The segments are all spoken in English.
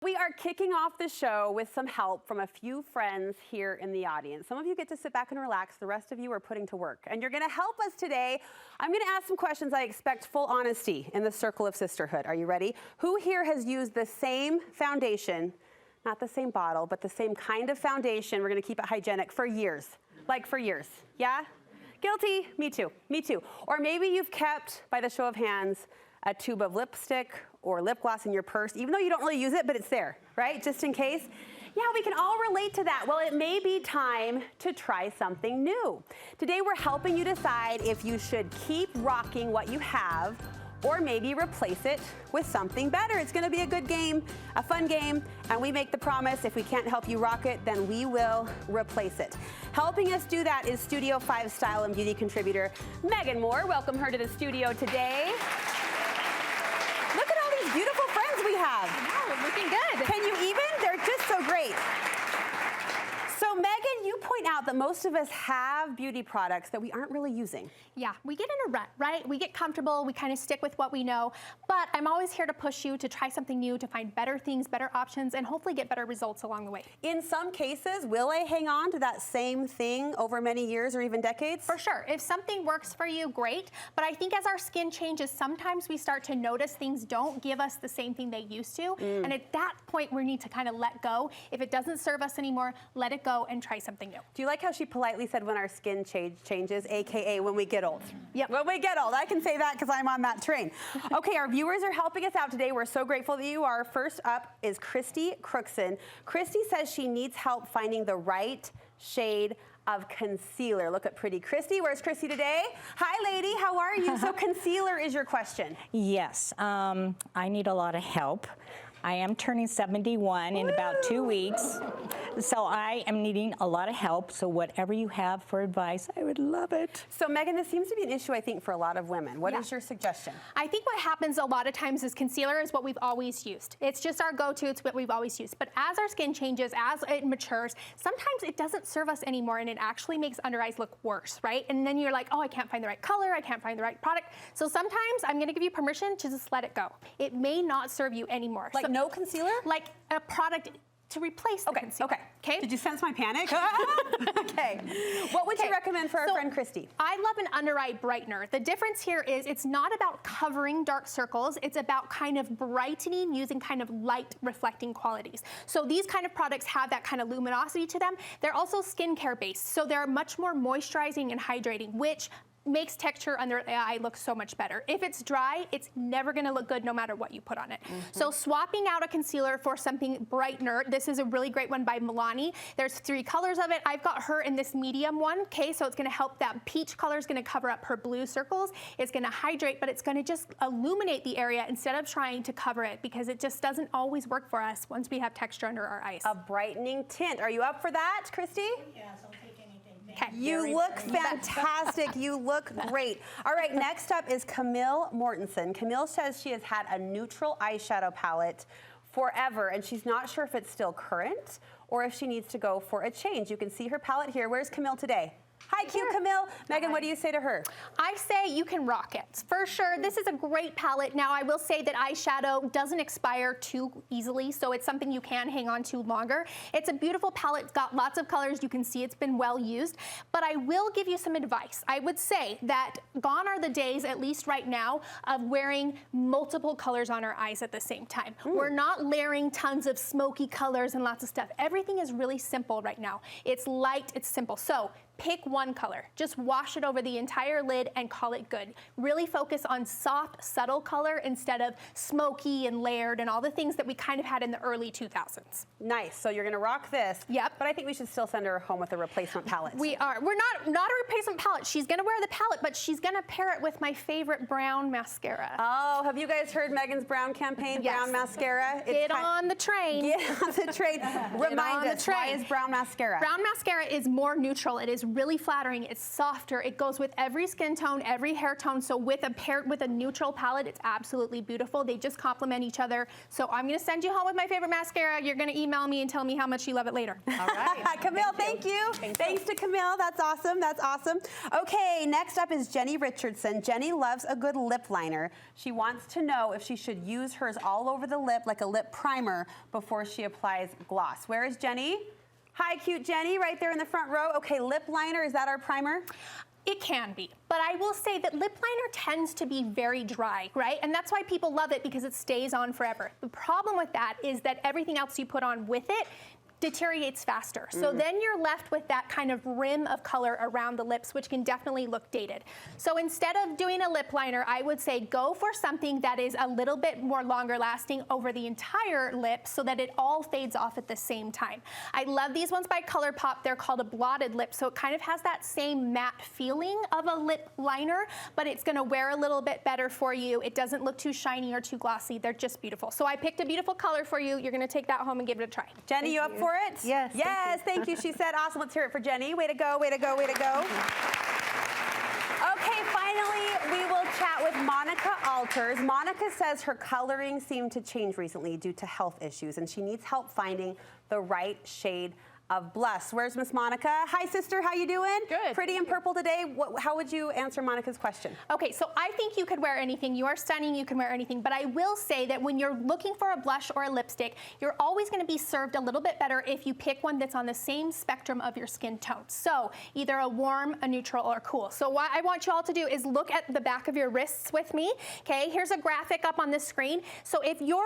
We are kicking off the show with some help from a few friends here in the audience. Some of you get to sit back and relax. The rest of you are putting to work. And you're going to help us today. I'm going to ask some questions. I expect full honesty in the circle of sisterhood. Are you ready? Who here has used the same foundation, not the same bottle, but the same kind of foundation? We're going to keep it hygienic for years. Like for years. Yeah? Guilty? Me too. Me too. Or maybe you've kept, by the show of hands, a tube of lipstick or lip gloss in your purse, even though you don't really use it, but it's there, right? Just in case. Yeah, we can all relate to that. Well, it may be time to try something new. Today, we're helping you decide if you should keep rocking what you have or maybe replace it with something better. It's gonna be a good game, a fun game, and we make the promise if we can't help you rock it, then we will replace it. Helping us do that is Studio 5 style and beauty contributor Megan Moore. Welcome her to the studio today. Look at all these beautiful friends we have. Wow, looking good. Can you even? They're just so great. So Megan, you point out that most of us have beauty products that we aren't really using. Yeah, we get in a rut, right? We get comfortable, we kind of stick with what we know, but I'm always here to push you to try something new, to find better things, better options, and hopefully get better results along the way. In some cases, will I hang on to that same thing over many years or even decades? For sure. If something works for you, great. But I think as our skin changes, sometimes we start to notice things don't give us the same thing they used to. And at that point, we need to kind of let go. If it doesn't serve us anymore, let it go and try something new. Do you like how she politely said when our skin changes, AKA when we get old? Yep. When we get old. I can say that because I'm on that train. Okay, our viewers are helping us out today. We're so grateful that you are. First up is Christy Kooken. Christy says she needs help finding the right shade of concealer. Look at pretty Christy. Where's Christy today? Hi, lady. How are you? So concealer is your question. Yes. I need a lot of help. I am turning 71 in about 2 weeks, so I am needing a lot of help. So whatever you have for advice, I would love it. So Megan, this seems to be an issue, I think, for a lot of women. What is your suggestion? I think what happens a lot of times is concealer is what we've always used. It's just our go-to, it's what we've always used. But as our skin changes, as it matures, sometimes it doesn't serve us anymore and it actually makes under eyes look worse, right? And then you're like, oh, I can't find the right color, I can't find the right product. So sometimes I'm gonna give you permission to just let it go. It may not serve you anymore. Like no concealer? Like a product to replace the concealer. Okay. Did you sense my panic? Okay. What would you recommend for our friend Christy? I love an under eye brightener. The difference here is it's not about covering dark circles. It's about kind of brightening using kind of light reflecting qualities. So these kind of products have that kind of luminosity to them. They're also skincare based. So they're much more moisturizing and hydrating, which makes texture under the eye look so much better. If it's dry, it's never gonna look good no matter what you put on it. So swapping out a concealer for something brightener, this is a really great one by Milani. There's 3 colors of it. I've got her in this medium one, okay? So it's gonna help, that peach color is gonna cover up her blue circles. It's gonna hydrate, but it's gonna just illuminate the area instead of trying to cover it because it just doesn't always work for us once we have texture under our eyes. A brightening tint. Are you up for that, Christy? Yes, I'll take anything. Okay. You look fantastic. You look great. All right, next up is Camille Morton. Camille says she has had a neutral eyeshadow palette forever, and she's not sure if it's still current or if she needs to go for a change. You can see her palette here. Where's Camille today? Hi, cute Camille. Megan, what do you say to her? I say you can rock it. For sure, this is a great palette. Now, I will say that eyeshadow doesn't expire too easily, so it's something you can hang on to longer. It's a beautiful palette. It's got lots of colors. You can see it's been well used. But I will give you some advice. I would say that gone are the days, at least right now, of wearing multiple colors on our eyes at the same time. We're not layering tons of smoky colors and lots of stuff. Everything is really simple right now. It's light, it's simple. So pick one color. Just wash it over the entire lid and call it good. Really focus on soft, subtle color instead of smoky and layered and all the things that we kind of had in the early 2000s. Nice. So you're going to rock this. Yep. But I think we should still send her home with a replacement palette. We are. We're not a replacement palette. She's going to wear the palette, but she's going to pair it with my favorite brown mascara. Oh, have you guys heard Megan's brown campaign, Yes. brown mascara? Get on the train. Get on the train. Remind us, why is brown mascara? Brown mascara is more neutral. It is really flattering, it's softer, it goes with every skin tone, every hair tone, so paired with a neutral palette, it's absolutely beautiful. They just complement each other. So I'm gonna send you home with my favorite mascara. You're gonna email me and tell me how much you love it later. All right. Camille, thank you. Thanks to Camille. That's awesome. That's awesome. Okay, next up is Jenny Richardson. Jenny loves a good lip liner. She wants to know if she should use hers all over the lip like a lip primer before she applies gloss. Where is Jenny? Hi, cute Jenny, right there in the front row. Okay, lip liner, is that our primer? It can be, but I will say that lip liner tends to be very dry, right? And that's why people love it, because it stays on forever. The problem with that is that everything else you put on with it deteriorates faster. So then you're left with that kind of rim of color around the lips, which can definitely look dated. So instead of doing a lip liner, I would say go for something that is a little bit more longer lasting over the entire lip so that it all fades off at the same time. I love these ones by ColourPop. They're called a blotted lip, so it kind of has that same matte feeling of a lip liner, but it's gonna wear a little bit better for you. It doesn't look too shiny or too glossy. They're just beautiful. So I picked a beautiful color for you. You're gonna take that home and give it a try. Jenny, you up for it? Yes. Yes, thank you. She said, awesome. Let's hear it for Jenny. Way to go, way to go, way to go. Okay, finally, we will chat with Monica Alters. Monica says her coloring seemed to change recently due to health issues, and she needs help finding the right shade of blush. Where's Miss Monica? Hi, sister. How you doing? Good. Pretty and purple today. How would you answer Monica's question? Okay, so I think you could wear anything. You are stunning, you can wear anything, but I will say that when you're looking for a blush or a lipstick, you're always gonna be served a little bit better if you pick one that's on the same spectrum of your skin tone. So either a warm, a neutral, or a cool. So what I want you all to do is look at the back of your wrists with me, okay? Here's a graphic up on the screen. So if your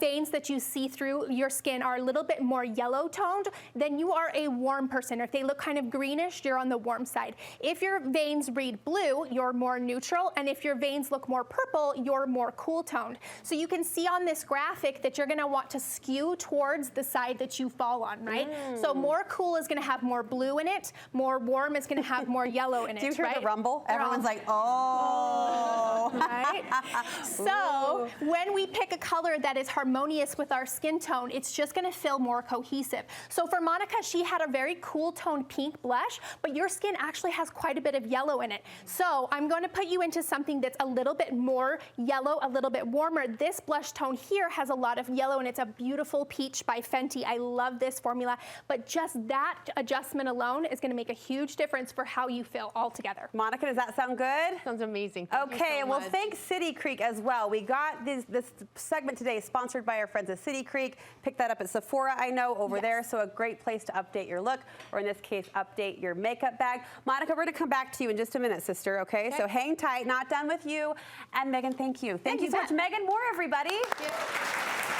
veins that you see through your skin are a little bit more yellow toned, then you are a warm person. Or if they look kind of greenish, you're on the warm side. If your veins read blue, you're more neutral. And if your veins look more purple, you're more cool toned. So you can see on this graphic that you're gonna want to skew towards the side that you fall on, right? So more cool is gonna have more blue in it. More warm is gonna have more yellow in it, Do you hear right? the rumble? Everyone's like, oh. Right? So when we pick a color that is harmonious with our skin tone, it's just gonna feel more cohesive. So for Monica, she had a very cool toned pink blush, but your skin actually has quite a bit of yellow in it. So I'm going to put you into something that's a little bit more yellow, a little bit warmer. This blush tone here has a lot of yellow, and it's a beautiful peach by Fenty. I love this formula, but just that adjustment alone is going to make a huge difference for how you feel altogether. Monica, does that sound good? Sounds amazing. Thank you Okay, so well, much. thanks City Creek as well. We got this segment today is sponsored by our friends at City Creek. Pick that up at Sephora, I know, over there. So a great place to update your look, or in this case, update your makeup bag. Monica, we're gonna come back to you in just a minute, sister, okay? So hang tight, not done with you. And Megan, thank you. Thank you so much. Megan Moore, everybody. Thank you.